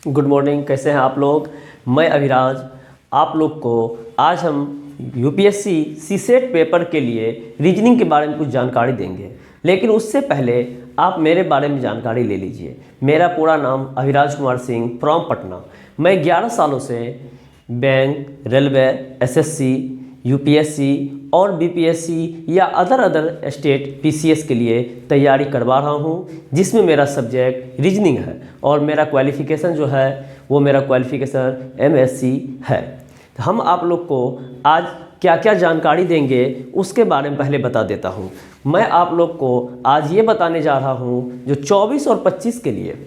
Good morning. कैसे हैं आप लोग? मैं अभिराज आप लोग को आज हम यूपीएससी सीसेट पेपर के लिए रीजनिंग के बारे में कुछ जानकारी देंगे। लेकिन उससे पहले आप मेरे बारे में जानकारी ले लीजिए। मेरा पूरा नाम अभिराज कुमार सिंह फ्रॉम पटना। मैं 11 सालों से बैंक, रेलवे, एसएससी, यूपीएससी और बीपीएससी या अदर स्टेट पीसीएस के लिए तैयारी करवा रहा हूँ, जिसमें मेरा सब्जेक्ट रीजनिंग है और मेरा क्वालिफ़िकेशन जो है वो मेरा क्वालिफ़िकेशन एमएससी है। तो हम आप लोग को आज क्या क्या जानकारी देंगे उसके बारे में पहले बता देता हूँ। मैं आप लोग को आज ये बताने जा रहा हूँ जो 24 और 25 के लिए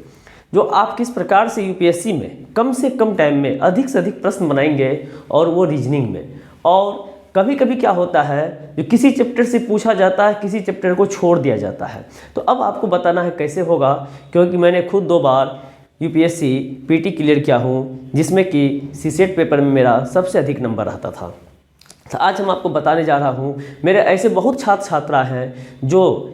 जो आप किस प्रकार से यूपीएससी में कम टाइम में अधिक से अधिक प्रश्न बनाएंगे और वो रीजनिंग में। और कभी कभी क्या होता है जो किसी चैप्टर से पूछा जाता है, किसी चैप्टर को छोड़ दिया जाता है। तो अब आपको बताना है कैसे होगा, क्योंकि मैंने खुद 2 बार यूपीएससी पीटी क्लियर किया हूँ, जिसमें कि सीसेट पेपर में मेरा सबसे अधिक नंबर आता था। तो आज हम आपको बताने जा रहा हूँ। मेरे ऐसे बहुत छात्र छात्रा हैं जो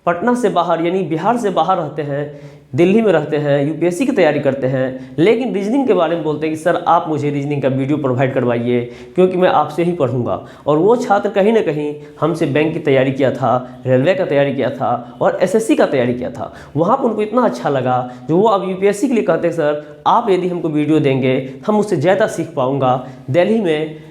पटना से बाहर यानी बिहार से बाहर रहते हैं, दिल्ली में रहते हैं, यूपीएससी की तैयारी करते हैं, लेकिन रीजनिंग के बारे में बोलते हैं कि सर आप मुझे रीजनिंग का वीडियो प्रोवाइड करवाइए, क्योंकि मैं आपसे ही पढ़ूंगा। और वो छात्र कहीं ना कहीं हमसे बैंक की तैयारी किया था, रेलवे का तैयारी किया था और एसएससी का तैयारी किया था। वहाँ पर उनको इतना अच्छा लगा जो वो अब यूपीएससी के लिए कहते हैं सर आप यदि हमको वीडियो देंगे हम उससे ज़्यादा सीख पाऊँगा। दिल्ली में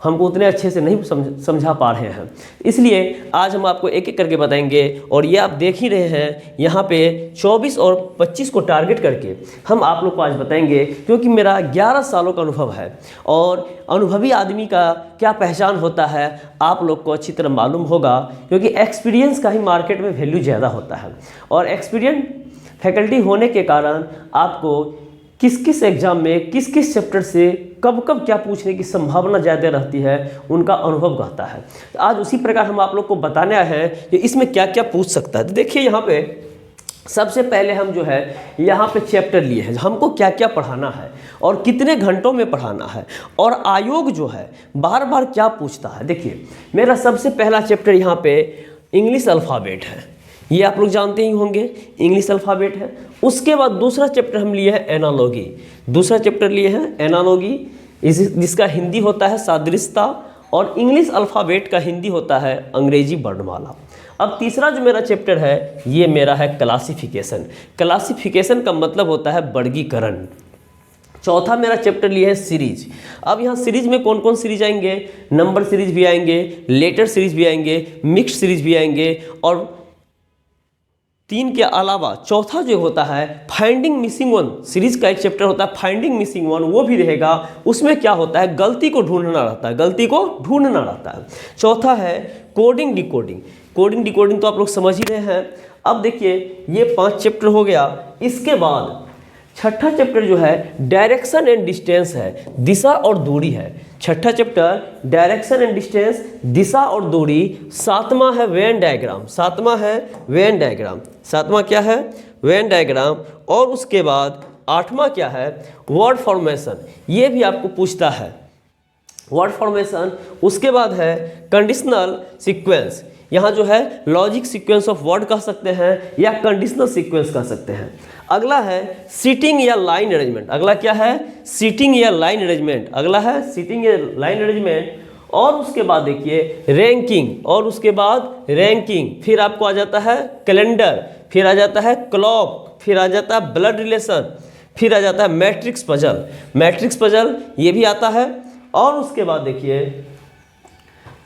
हमको उतने अच्छे से नहीं समझा पा रहे हैं, इसलिए आज हम आपको एक एक करके बताएंगे। और ये आप देख ही रहे हैं यहाँ पे 24 और 25 को टारगेट करके हम आप लोग को आज बताएंगे, क्योंकि मेरा 11 सालों का अनुभव है और अनुभवी आदमी का क्या पहचान होता है आप लोग को अच्छी तरह मालूम होगा, क्योंकि एक्सपीरियंस का ही मार्केट में वैल्यू ज़्यादा होता है। और एक्सपीरियंस फैकल्टी होने के कारण आपको किस किस एग्ज़ाम में किस किस चैप्टर से कब कब क्या पूछने की संभावना ज़्यादा रहती है उनका अनुभव कहता है। तो आज उसी प्रकार हम आप लोग को बताने आए हैं कि इसमें क्या क्या पूछ सकता है। तो देखिए यहाँ पे सबसे पहले हम जो है यहाँ पे चैप्टर लिए हैं, हमको क्या क्या पढ़ाना है और कितने घंटों में पढ़ाना है और आयोग जो है बार बार क्या पूछता है। देखिए मेरा सबसे पहला चैप्टर यहाँ पे इंग्लिश अल्फ़ाबेट है, ये आप लोग जानते ही होंगे इंग्लिश अल्फ़ाबेट है। उसके बाद दूसरा चैप्टर हम लिए हैं एनालॉगी, दूसरा चैप्टर लिए हैं एनालॉगी, जिसका हिंदी होता है सादृश्यता और इंग्लिश अल्फ़ाबेट का हिंदी होता है अंग्रेजी वर्णमाला। अब तीसरा जो मेरा चैप्टर है ये मेरा है क्लासिफिकेशन। क्लासिफिकेशन का मतलब होता है वर्गीकरण। चौथा मेरा चैप्टर लिए है सीरीज। अब यहाँ सीरीज में कौन कौन सीरीज आएंगे, नंबर सीरीज भी आएंगे, लेटर सीरीज भी आएंगे, मिक्स्ड सीरीज भी आएंगे और 3 के अलावा चौथा जो होता है फाइंडिंग मिसिंग वन, सीरीज का एक चैप्टर होता है फाइंडिंग मिसिंग वन, वो भी रहेगा। उसमें क्या होता है गलती को ढूंढना रहता है, गलती को ढूंढना रहता है। चौथा है कोडिंग डिकोडिंग। कोडिंग डिकोडिंग तो आप लोग समझ ही रहे हैं। अब देखिए ये 5 चैप्टर हो गया। इसके बाद छठा चैप्टर जो है डायरेक्शन एंड डिस्टेंस है, दिशा और दूरी है। छठा चैप्टर डायरेक्शन एंड डिस्टेंस, दिशा और दूरी। सातवां है वेन डायग्राम, सातवां है वेन डायग्राम, सातवां क्या है वेन डायग्राम। और उसके बाद 8वां क्या है वर्ड फॉर्मेशन, ये भी आपको पूछता है वर्ड फॉर्मेशन। उसके बाद है कंडीशनल सीक्वेंस, यहाँ जो है लॉजिक सीक्वेंस ऑफ वर्ड कह सकते हैं या कंडीशनल सीक्वेंस कह सकते हैं। अगला है सीटिंग या लाइन अरेंजमेंट, अगला क्या है सीटिंग या लाइन अरेंजमेंट, अगला है सीटिंग या लाइन अरेंजमेंट। और उसके बाद देखिए रैंकिंग, और उसके बाद रैंकिंग, फिर आपको आ जाता है कैलेंडर, फिर आ जाता है क्लॉक, फिर आ जाता है ब्लड रिलेशन, फिर आ जाता है मैट्रिक्स पजल, मैट्रिक्स पजल ये भी आता है। और उसके बाद देखिए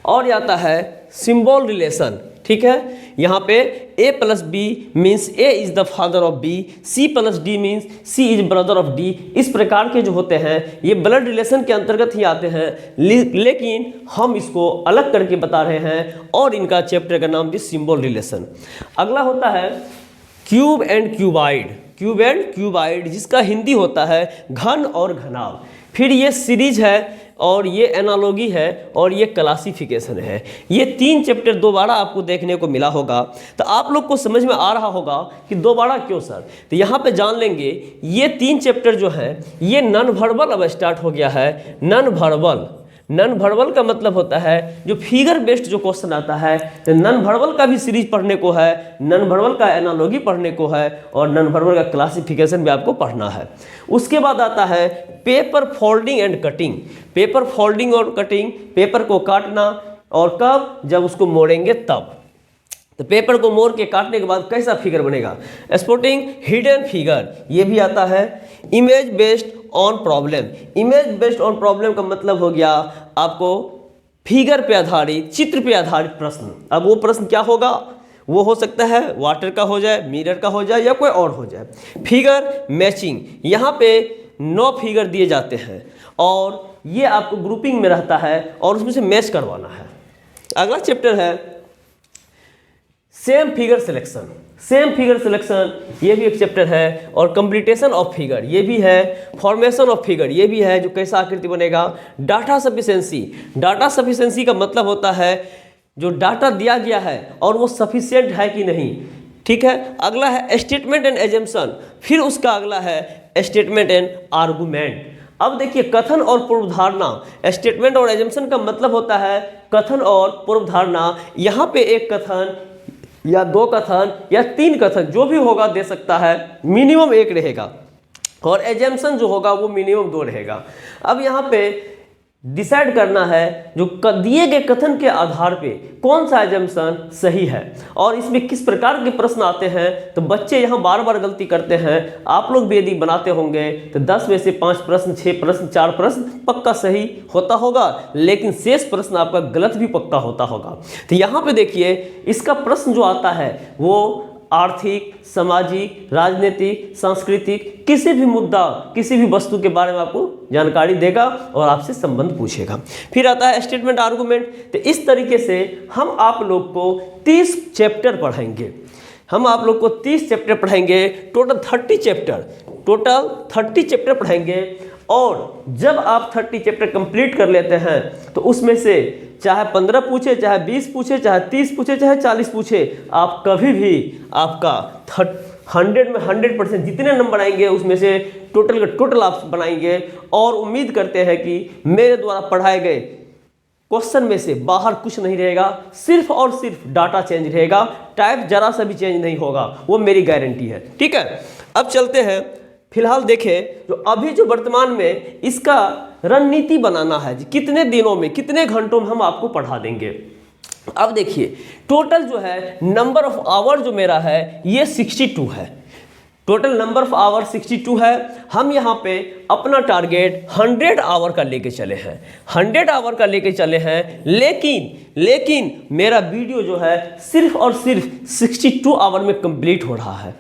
और आता है सिंबल रिलेशन, ठीक है। यहाँ पे a plus B means a is the father of b, c plus d means c is brother of d। इस प्रकार के जो होते हैं ये ब्लड रिलेशन के अंतर्गत ही आते हैं, लेकिन हम इसको अलग करके बता रहे हैं और इनका चैप्टर का नाम भी सिंबल रिलेशन। अगला होता है cube and cuboid, cube and cuboid जिसका हिंदी होता है घन और घनाव। फिर ये सीरीज है और ये एनालॉगी है और ये क्लासिफिकेशन है। ये 3 चैप्टर दोबारा आपको देखने को मिला होगा। तो आप लोग को समझ में आ रहा होगा कि दोबारा क्यों सर। तो यहाँ पे जान लेंगे ये 3 चैप्टर जो है ये नॉन वर्बल अब स्टार्ट हो गया है। नॉन वर्बल, नॉन वर्बल का मतलब होता है जो फिगर बेस्ड जो क्वेश्चन आता है, नॉन वर्बल का भी सीरीज पढ़ने को है, नॉन वर्बल का एनालॉजी पढ़ने को है और नॉन वर्बल का क्लासिफिकेशन भी आपको पढ़ना है। उसके बाद आता है paper folding and cutting. Paper folding और कटिंग, पेपर को काटना और कब, जब उसको मोड़ेंगे तब। तो पेपर को मोड़ के काटने के बाद कैसा फिगर बनेगा, स्पोर्टिंग हिडन फिगर, ये भी आता है। Image based on problem, image based on problem का मतलब हो गया आपको फिगर पे आधारित, चित्र पे आधारित प्रश्न। अब वो प्रश्न क्या होगा, वो हो सकता है वाटर का हो जाए, मिरर का हो जाए या कोई और हो जाए। फिगर मैचिंग, यहाँ पे 9 फिगर दिए जाते हैं और ये आपको ग्रुपिंग में रहता है और उसमें से मैच करवाना है। अगला चैप्टर है same figure selection. Same figure selection ये भी एक चैप्टर है और कंप्लीटेशन ऑफ फिगर ये भी है, फॉर्मेशन ऑफ फिगर ये भी है, जो कैसा आकृति बनेगा। डाटा सफिशिएंसी, डाटा सफिशिएंसी का मतलब होता है जो डाटा दिया गया है और वो सफिशिएंट है कि नहीं, ठीक है। अगला है स्टेटमेंट एंड एजम्पशन, फिर उसका अगला है स्टेटमेंट एंड आर्गुमेंट। अब देखिए कथन और पूर्वधारणा, स्टेटमेंट और एजम्पशन का मतलब होता है कथन और पूर्वधारणा। यहाँ पे एक कथन या 2 कथन या 3 कथन जो भी होगा दे सकता है, मिनिमम 1 रहेगा और एजम्पशन जो होगा वो मिनिमम 2 रहेगा। अब यहाँ पे डिसाइड करना है जो दिए गए कथन के आधार पे कौन सा एजम्पशन सही है और इसमें किस प्रकार के प्रश्न आते हैं। तो बच्चे यहाँ बार बार गलती करते हैं, आप लोग भी यदि बनाते होंगे तो 10 में से 5 प्रश्न, 6 प्रश्न, 4 प्रश्न पक्का सही होता होगा, लेकिन शेष प्रश्न आपका गलत भी पक्का होता होगा। तो यहाँ पे देखिए इसका प्रश्न जो आता है वो आर्थिक, सामाजिक, राजनीतिक, सांस्कृतिक किसी भी मुद्दा, किसी भी वस्तु के बारे में आपको जानकारी देगा और आपसे संबंध पूछेगा। फिर आता है स्टेटमेंट आर्गुमेंट। तो इस तरीके से हम आप लोग को 30 चैप्टर पढ़ाएंगे, हम आप लोग को 30 चैप्टर पढ़ाएंगे, टोटल 30 चैप्टर पढ़ाएंगे। और जब आप 30 चैप्टर कंप्लीट कर लेते हैं तो उसमें से चाहे 15 पूछे, चाहे 20 पूछे, चाहे 30 पूछे, चाहे 40 पूछे, आप कभी भी आपका 100 में 100% जितने नंबर आएंगे उसमें से टोटल आप बनाएंगे। और उम्मीद करते हैं कि मेरे द्वारा पढ़ाए गए क्वेश्चन में से बाहर कुछ नहीं रहेगा, सिर्फ और सिर्फ डाटा चेंज रहेगा, टाइप जरा सा भी चेंज नहीं होगा, वो मेरी गारंटी है, ठीक है। अब चलते हैं, फिलहाल देखें जो अभी जो वर्तमान में इसका रणनीति बनाना है, कितने दिनों में, कितने घंटों में हम आपको पढ़ा देंगे। अब देखिए टोटल जो है नंबर ऑफ आवर जो मेरा है ये 62 है, टोटल नंबर ऑफ आवर 62 है। हम यहाँ पे अपना टारगेट 100 आवर का लेके चले हैं, 100 आवर का लेके चले हैं, लेकिन मेरा वीडियो जो है सिर्फ और सिर्फ 62 आवर में कंप्लीट हो रहा है।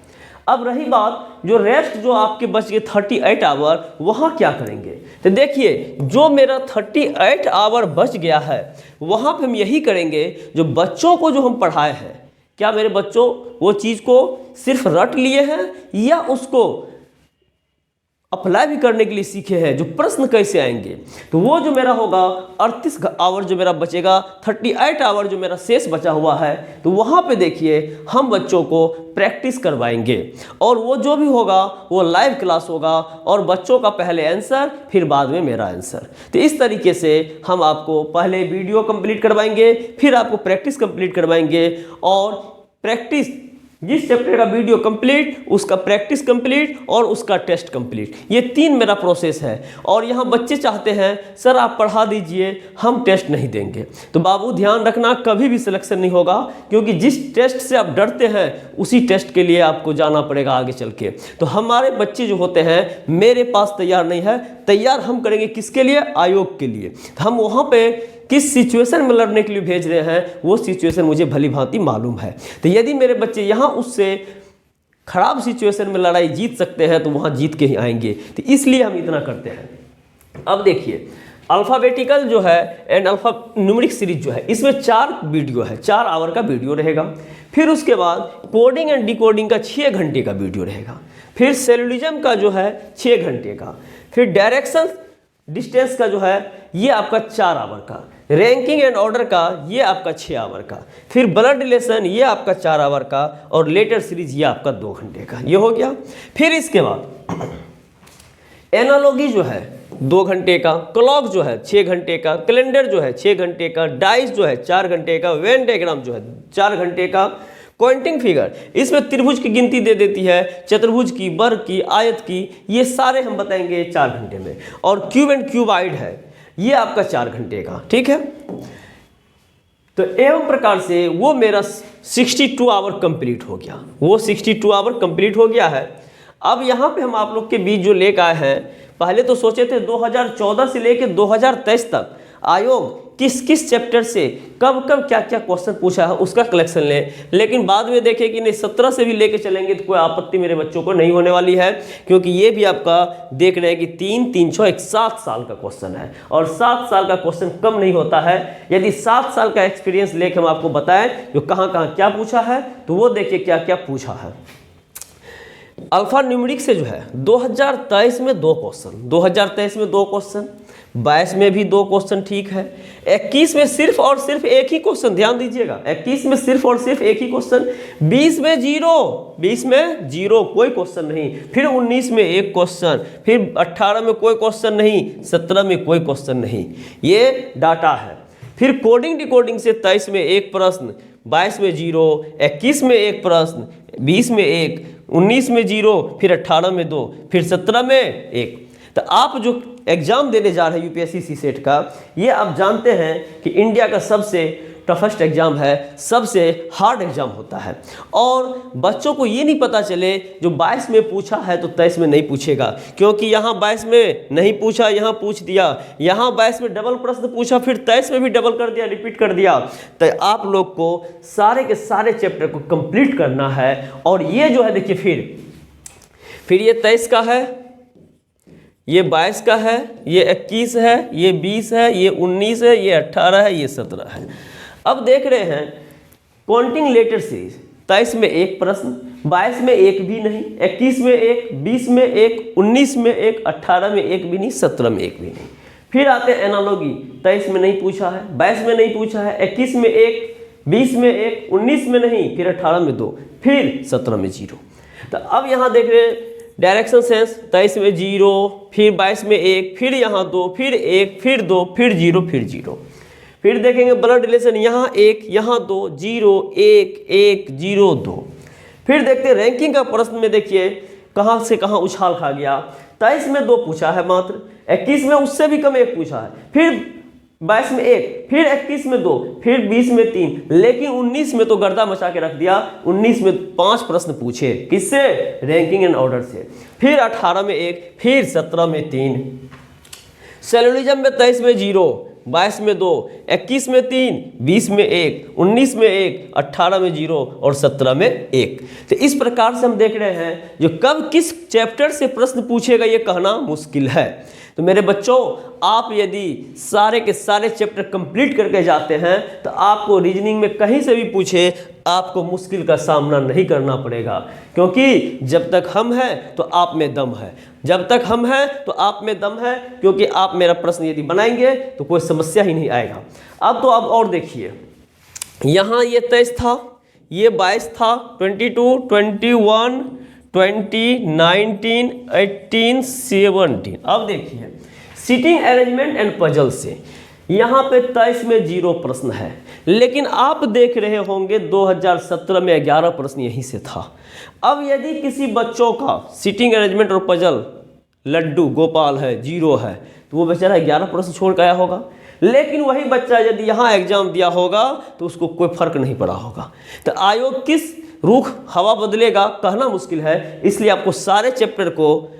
अब रही बात जो रेस्ट जो आपके बच गए 38 आवर, वहाँ क्या करेंगे। तो देखिए जो मेरा 38 आवर बच गया है वहाँ पे हम यही करेंगे, जो बच्चों को जो हम पढ़ाए हैं, क्या मेरे बच्चों वो चीज़ को सिर्फ रट लिए हैं या उसको अप्लाई भी करने के लिए सीखे हैं, जो प्रश्न कैसे आएंगे। तो वो जो मेरा होगा 38 आवर जो मेरा बचेगा, 38 आवर जो मेरा शेष बचा हुआ है, तो वहाँ पे देखिए हम बच्चों को प्रैक्टिस करवाएंगे और वो जो भी होगा वो लाइव क्लास होगा और बच्चों का पहले आंसर फिर बाद में मेरा आंसर। तो इस तरीके से हम आपको पहले वीडियो कंप्लीट करवाएंगे, फिर आपको प्रैक्टिस कंप्लीट करवाएंगे और प्रैक्टिस जिस चैप्टर का वीडियो कंप्लीट उसका प्रैक्टिस कंप्लीट और उसका टेस्ट कंप्लीट, ये 3 मेरा प्रोसेस है। और यहाँ बच्चे चाहते हैं सर आप पढ़ा दीजिए, हम टेस्ट नहीं देंगे। तो बाबू ध्यान रखना, कभी भी सिलेक्शन नहीं होगा, क्योंकि जिस टेस्ट से आप डरते हैं उसी टेस्ट के लिए आपको जाना पड़ेगा आगे चल के। तो हमारे बच्चे जो होते हैं मेरे पास तैयार नहीं है, तैयार हम करेंगे किसके लिए, आयोग के लिए। तो हम वहाँ पे किस सिचुएशन में लड़ने के लिए भेज रहे हैं वो सिचुएशन मुझे भली भांति मालूम है। तो यदि मेरे बच्चे यहाँ उससे खराब सिचुएशन में लड़ाई जीत सकते हैं तो वहाँ जीत के ही आएंगे, तो इसलिए हम इतना करते हैं। अब देखिए अल्फ़ाबेटिकल जो है एंड अल्फा न्यूमेरिक सीरीज जो है, इसमें 4 वीडियो है, 4 आवर का वीडियो रहेगा। फिर उसके बाद कोडिंग एंड डिकोडिंग का 6 घंटे का वीडियो रहेगा। फिर सेलुलिज्म का जो है 6 घंटे का। फिर डायरेक्शन डिस्टेंस का जो है ये आपका 4 आवर का। रैंकिंग एंड ऑर्डर का ये आपका 6 आवर का। फिर ब्लड रिलेशन ये आपका 4 आवर का और लेटर सीरीज ये आपका 2 घंटे का, ये हो गया। फिर इसके बाद एनालॉजी जो है 2 घंटे का, क्लॉक जो है 6 घंटे का, कैलेंडर जो है 6 घंटे का, डाइस जो है 4 घंटे का, वेन डायग्राम जो है 4 घंटे का, पॉइंटिंग फिगर इसमें त्रिभुज की गिनती दे देती है, चतुर्भुज की, वर्ग की, आयत की, ये सारे हम बताएंगे 4 घंटे में। और क्यूब एंड क्यूबाइड है ये आपका 4 घंटे का, ठीक है। तो एवं प्रकार से वो मेरा 62 आवर कंप्लीट हो गया, वो 62 आवर कंप्लीट हो गया है। अब यहाँ पे हम आप लोग के बीच जो लेकर आए हैं, पहले तो सोचे थे 2014 से लेकर 2023 तक आयोग किस किस चैप्टर से कब कब क्या क्या क्वेश्चन पूछा है उसका कलेक्शन लें, लेकिन बाद में देखें कि नहीं 17 से भी लेके चलेंगे तो कोई आपत्ति मेरे बच्चों को नहीं होने वाली है, क्योंकि ये भी आपका देख रहे हैं कि 3 3 6 एक 7 साल का क्वेश्चन है और 7 साल का क्वेश्चन कम नहीं होता है। यदि 7 साल का एक्सपीरियंस लेके हम आपको बताएं जो कहाँ कहाँ क्या पूछा है तो वो देखिए क्या क्या पूछा है। अल्फा न्यूमेरिक से जो है 2023 में 2 क्वेश्चन, 2023 में 2 क्वेश्चन, 22 में भी 2 क्वेश्चन, ठीक है। 21 में सिर्फ और सिर्फ एक ही क्वेश्चन, ध्यान दीजिएगा 21 में सिर्फ और सिर्फ एक ही क्वेश्चन, 20 में 0 कोई क्वेश्चन नहीं, फिर 19 में 1 क्वेश्चन, फिर 18 में कोई क्वेश्चन नहीं, 17 में कोई क्वेश्चन नहीं, ये डाटा है। फिर कोडिंग डिकोडिंग से 23 में 1 प्रश्न, 22 में 0, 21 में 1 प्रश्न, 20 में 1, 19 में 0, फिर 18 में 2, फिर 17 में 1। तो आप जो एग्जाम देने जा रहे हैं यूपीएससी सीसेट का, ये आप जानते हैं कि इंडिया का सबसे टफेस्ट एग्जाम है, सबसे हार्ड एग्जाम होता है। और बच्चों को ये नहीं पता चले जो 22 में पूछा है तो 23 में नहीं पूछेगा, क्योंकि यहाँ 22 में नहीं पूछा यहाँ पूछ दिया, यहाँ 22 में डबल प्रश्न पूछा फिर 23 में भी डबल कर दिया, रिपीट कर दिया। तो आप लोग को सारे के सारे चैप्टर को कंप्लीट करना है। और ये जो है देखिए फिर ये 23 का है, ये 22 का है, ये 21 है, ये 20 है, ये 19 है, ये 18 है, ये 17 है। अब देख रहे हैं काउंटिंग लेटर सीरीज, 23 में 1 प्रश्न, 22 में 1 भी नहीं, 21 में 1, 20 में 1, 19 में 1, 18 में 1 भी नहीं, 17 में 1 भी नहीं। फिर आते हैं एनालॉगी, 23 में नहीं पूछा है, 22 में नहीं पूछा है, 21 में 1, 20 में 1, 19 में नहीं, फिर 18 में 2, फिर 17 में 0। तो अब यहाँ देख रहे हैं डायरेक्शन सेंस, 23 में 0, फिर 22 में 1, फिर यहाँ 2, फिर 1, फिर 2, फिर 0, फिर 0। फिर देखेंगे ब्लड रिलेशन, यहाँ 1, यहाँ 2, 0, 1, 1, 0, 2। फिर देखते हैं रैंकिंग का प्रश्न में, देखिए कहाँ से कहाँ उछाल खा गया। 23 में 2 पूछा है मात्र, 21 में उससे भी कम 1 पूछा है, फिर 22 में 1, फिर 21 में 2, फिर 20 में 3, लेकिन 19 में तो गर्दा मचा के रख दिया। 19 में 5 प्रश्न पूछे, किससे? रैंकिंग एंड ऑर्डर से। फिर 18 में 1, फिर 17 में 3। सेलुलिज्म में 23 में 0, 22 में 2, 21 में 3, 20 में 1, 19 में 1, 18 में 0 और 17 में 1। तो इस प्रकार से हम देख रहे हैं जो कब किस चैप्टर से प्रश्न पूछेगा ये कहना मुश्किल है। तो मेरे बच्चों, आप यदि सारे के सारे चैप्टर कंप्लीट करके जाते हैं तो आपको रीजनिंग में कहीं से भी पूछे आपको मुश्किल का सामना नहीं करना पड़ेगा, क्योंकि जब तक हम हैं तो आप में दम है, जब तक हम हैं तो आप में दम है, क्योंकि आप मेरा प्रश्न यदि बनाएंगे तो कोई समस्या ही नहीं आएगा। अब तो अब और देखिए, यहाँ ये 23 था, ये 22 था, 22, 21, 20, 19, 18, 17। अब देखिए सीटिंग अरेंजमेंट एंड पजल से यहाँ पे 23 में 0 प्रश्न है, लेकिन आप देख रहे होंगे 2017 में 11 प्रश्न यहीं से था। अब यदि किसी बच्चों का सीटिंग अरेंजमेंट और पजल लड्डू गोपाल है, 0 है, तो वो बेचारा 11 प्रश्न छोड़ के आया होगा। लेकिन वही बच्चा यदि यहाँ एग्जाम दिया होगा तो उसको कोई फर्क नहीं पड़ा होगा। तो आयोग किस रुख हवा बदलेगा कहना मुश्किल है, इसलिए आपको सारे चैप्टर को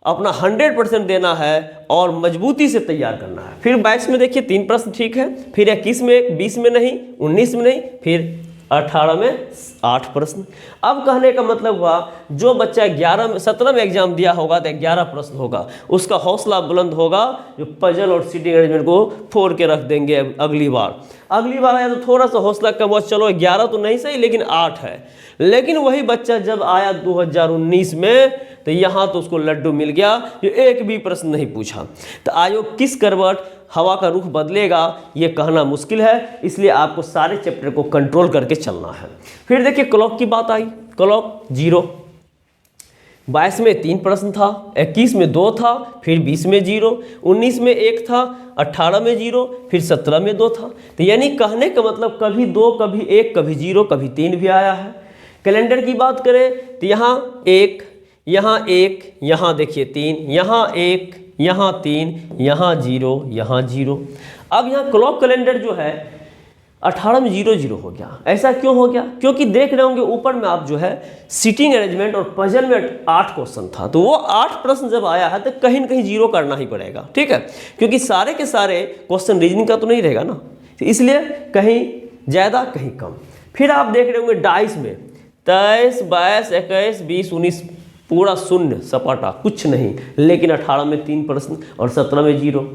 अपना 100% देना है और मजबूती से तैयार करना है। फिर 22 में देखिए 3 प्रश्न ठीक है, फिर 21 में 20 में नहीं, 19 में नहीं, फिर 18 में 8 प्रश्न। अब कहने का मतलब हुआ जो बच्चा 17 में एग्जाम दिया होगा तो 11 प्रश्न होगा, उसका हौसला बुलंद होगा जो पजल और सीटिंग अरेंजमेंट को फोड़ के रख देंगे अगली बार आया तो थोड़ा सा हौसला कम हुआ, चलो 11 तो नहीं सही लेकिन 8 है। लेकिन वही बच्चा जब आया 2019 में तो यहाँ तो उसको लड्डू मिल गया जो एक भी प्रश्न नहीं पूछा। तो आयोग किस करवट हवा का रुख बदलेगा ये कहना मुश्किल है, इसलिए आपको सारे चैप्टर को कंट्रोल करके चलना है। फिर देखिए क्लॉक की बात आई, क्लॉक 0, 22 में 3 प्रश्न था, 21 में 2 था, फिर 20 में 0, 19 में 1 था, 18 में 0, फिर 17 में 2 था। तो यानी कहने का मतलब कभी 2, कभी 1, कभी 0, कभी 3 भी आया है। कैलेंडर की बात करें तो यहाँ 1, यहाँ 1, यहाँ देखिए 3, यहाँ 1, यहाँ 3, यहाँ 0, यहाँ 0। अब यहाँ क्लॉक कैलेंडर जो है 18 में 0 0 हो गया। ऐसा क्यों हो गया? क्योंकि देख रहे होंगे ऊपर में आप जो है सीटिंग अरेंजमेंट और पजल में 8 क्वेश्चन था, तो वो 8 प्रश्न जब आया है तो कहीं ना कहीं 0 करना ही पड़ेगा, ठीक है, क्योंकि सारे के सारे क्वेश्चन रीजनिंग का तो नहीं रहेगा ना, तो इसलिए कहीं ज़्यादा कहीं कम। फिर आप देख रहे होंगे 22 में 23, 22, 21, 20, 19 पूरा शून्य सपाटा कुछ नहीं, लेकिन 18 में 3 प्रश्न और 17 में 0।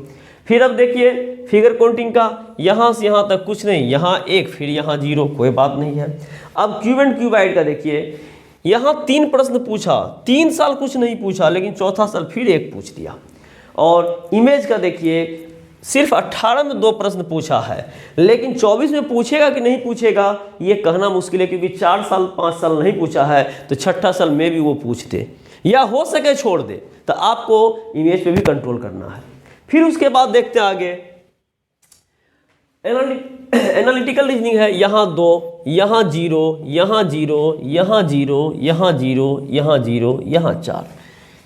फिर अब देखिए फिगर काउंटिंग का, यहाँ से यहाँ तक कुछ नहीं, यहाँ 1, फिर यहाँ 0, कोई बात नहीं है। अब क्यूब एंड क्यूबाइड का देखिए, यहाँ 3 प्रश्न पूछा, 3 साल कुछ नहीं पूछा, लेकिन चौथा साल फिर 1 पूछ दिया। और इमेज का देखिए सिर्फ 18 में 2 प्रश्न पूछा है, लेकिन 24 में पूछेगा कि नहीं पूछेगा ये कहना मुश्किल है, क्योंकि 4 साल 5 साल नहीं पूछा है, तो छठा साल में भी वो पूछ दे या हो सके छोड़ दे। तो आपको इमेज पे भी कंट्रोल करना है। फिर उसके बाद देखते हैं आगे एनालिटिकल रीजनिंग है, यहाँ 2, यहाँ 0, यहाँ 0, यहाँ 0, यहाँ 0, यहाँ 0, यहाँ 4।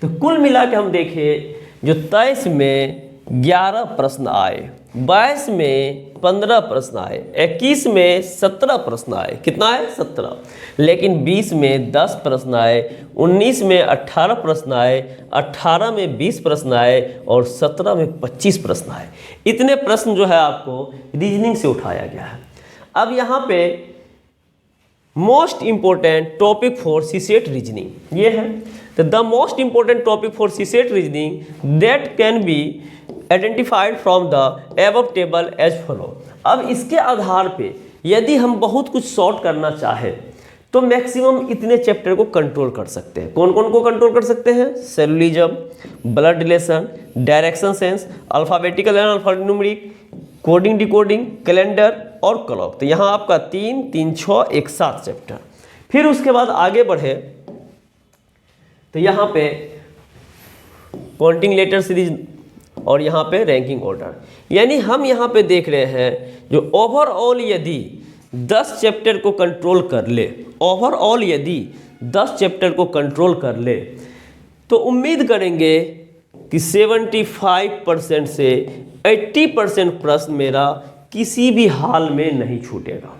तो कुल मिला के हम देखें जो 23 में 11 प्रश्न आए, 22 में 15 प्रश्न आए, 21 में 17 प्रश्न आए, कितना है 17, लेकिन 20 में 10 प्रश्न आए, 19 में 18 प्रश्न आए, 18 में 20 प्रश्न आए और 17 में 25 प्रश्न आए। इतने प्रश्न जो है आपको रीजनिंग से उठाया गया है। अब यहाँ पे most important topic for CSAT reasoning ये है। तो the most important topic for CSAT reasoning that can be identified from the above table as follow. अब इसके आधार पे यदि हम बहुत कुछ सॉर्ट करना चाहें तो मैक्सिमम इतने चैप्टर को कंट्रोल कर सकते हैं। कौन कौन को कंट्रोल कर सकते हैं? Syllogism, blood relation, direction sense, alphabetical and alphanumeric, coding decoding, calendar और क्लॉक। तो यहाँ आपका 3, 3, 6, 1, 7 चैप्टर। फिर उसके बाद आगे बढ़े तो यहाँ पे काउंटिंग लेटर सीरीज और यहाँ पे रैंकिंग ऑर्डर। यानी हम यहाँ पे देख रहे हैं जो ओवरऑल यदि 10 चैप्टर को कंट्रोल कर ले, ओवरऑल यदि 10 चैप्टर को कंट्रोल कर ले तो उम्मीद करेंगे कि 75% से 80% प्रश्न मेरा किसी भी हाल में नहीं छूटेगा।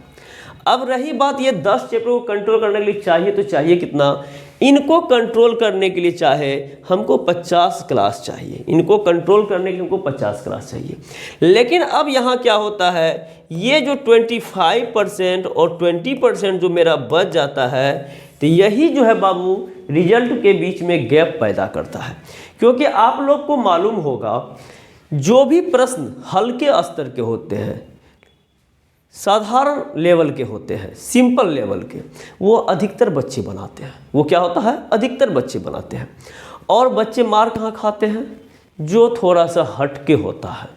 अब रही बात ये 10 चैप्टर को कंट्रोल करने के लिए चाहिए तो चाहिए कितना? इनको कंट्रोल करने के लिए चाहे हमको 50 क्लास चाहिए, इनको कंट्रोल करने के लिए हमको 50 क्लास चाहिए। लेकिन अब यहाँ क्या होता है, ये जो 25% और 20% जो मेरा बच जाता है, तो यही जो है बाबू रिजल्ट के बीच में गैप पैदा करता है। क्योंकि आप लोग को मालूम होगा जो भी प्रश्न हल्के स्तर के होते हैं, साधारण लेवल के होते हैं, सिंपल लेवल के, वो अधिकतर बच्चे बनाते हैं। वो क्या होता है? अधिकतर बच्चे बनाते हैं। और बच्चे मार कहाँ खाते हैं? जो थोड़ा सा हटके होता है।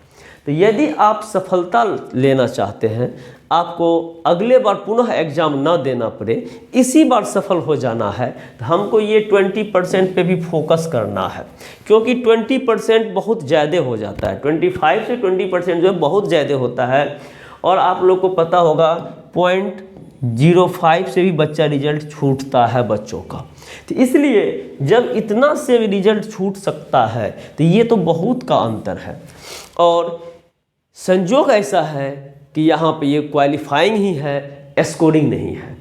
तो यदि आप सफलता लेना चाहते हैं, आपको अगले बार पुनः एग्जाम ना देना पड़े, इसी बार सफल हो जाना है, तो हमको ये 20% पे भी फोकस करना है। क्योंकि 20% बहुत ज़्यादा हो जाता है, 25 से 20% जो है बहुत ज़्यादा होता है। और आप लोग को पता होगा 0.05 से भी बच्चा रिजल्ट छूटता है बच्चों का। तो इसलिए जब इतना से भी रिजल्ट छूट सकता है तो ये तो बहुत का अंतर है। और संजोग ऐसा है कि यहाँ पे ये क्वालिफाइंग ही है, स्कोरिंग नहीं है।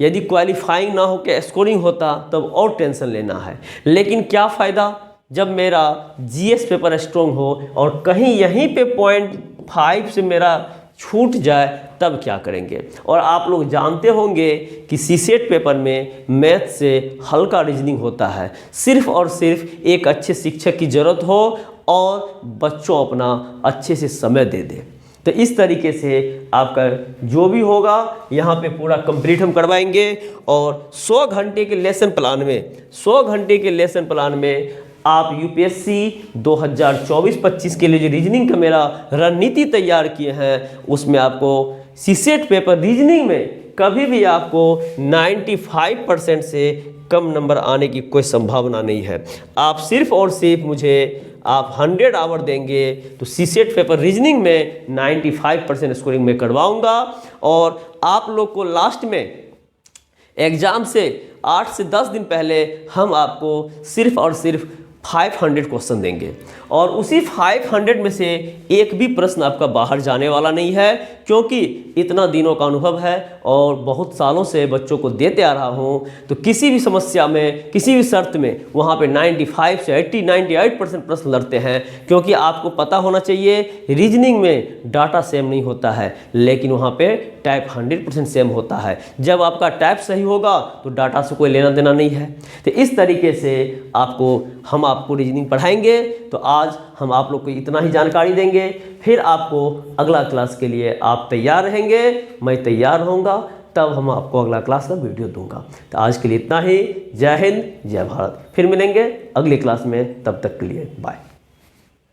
यदि क्वालिफाइंग ना हो के स्कोरिंग होता तब और टेंशन लेना है। लेकिन क्या फ़ायदा जब मेरा जीएस पेपर स्ट्रॉन्ग हो और कहीं यहीं पे 0.5 से मेरा छूट जाए, तब क्या करेंगे? और आप लोग जानते होंगे कि सीसेट पेपर में मैथ से हल्का रीजनिंग होता है। सिर्फ और सिर्फ एक अच्छे शिक्षक की ज़रूरत हो और बच्चों अपना अच्छे से समय दे दे। तो इस तरीके से आपका जो भी होगा यहाँ पे पूरा कंप्लीट हम करवाएंगे। और 100 घंटे के लेसन प्लान में, 100 घंटे के लेसन प्लान में आप यूपीएससी 2024-25 के लिए जो रीजनिंग का मेरा रणनीति तैयार किए हैं, उसमें आपको सीसेट पेपर रीजनिंग में कभी भी आपको 95% से कम नंबर आने की कोई संभावना नहीं है। आप सिर्फ और सिर्फ मुझे आप 100 आवर देंगे तो सीसेट पेपर रीजनिंग में 95% स्कोरिंग में करवाऊंगा और आप लोग को लास्ट में एग्ज़ाम से 8 से 10 दिन पहले हम आपको सिर्फ और सिर्फ 500 क्वेश्चन देंगे और उसी 500 में से एक भी प्रश्न आपका बाहर जाने वाला नहीं है, क्योंकि इतना दिनों का अनुभव है और बहुत सालों से बच्चों को देते आ रहा हूँ। तो किसी भी समस्या में, किसी भी शर्त में वहाँ पे 95 से 80, 98% प्रश्न लड़ते हैं, क्योंकि आपको पता होना चाहिए रीजनिंग में डाटा सेम नहीं होता है, लेकिन वहाँ पे टाइप 100% सेम होता है। जब आपका टाइप सही होगा तो डाटा से कोई लेना देना नहीं है। तो इस तरीके से हम आपको रीजनिंग पढ़ाएंगे। तो आज हम आप लोग को इतना ही जानकारी देंगे, फिर आपको अगला क्लास के लिए आप तैयार रहेंगे, मैं तैयार होऊंगा, तब हम आपको अगला क्लास का वीडियो दूंगा। तो आज के लिए इतना ही। जय हिंद, जय भारत। फिर मिलेंगे अगली क्लास में, तब तक के लिए बाय।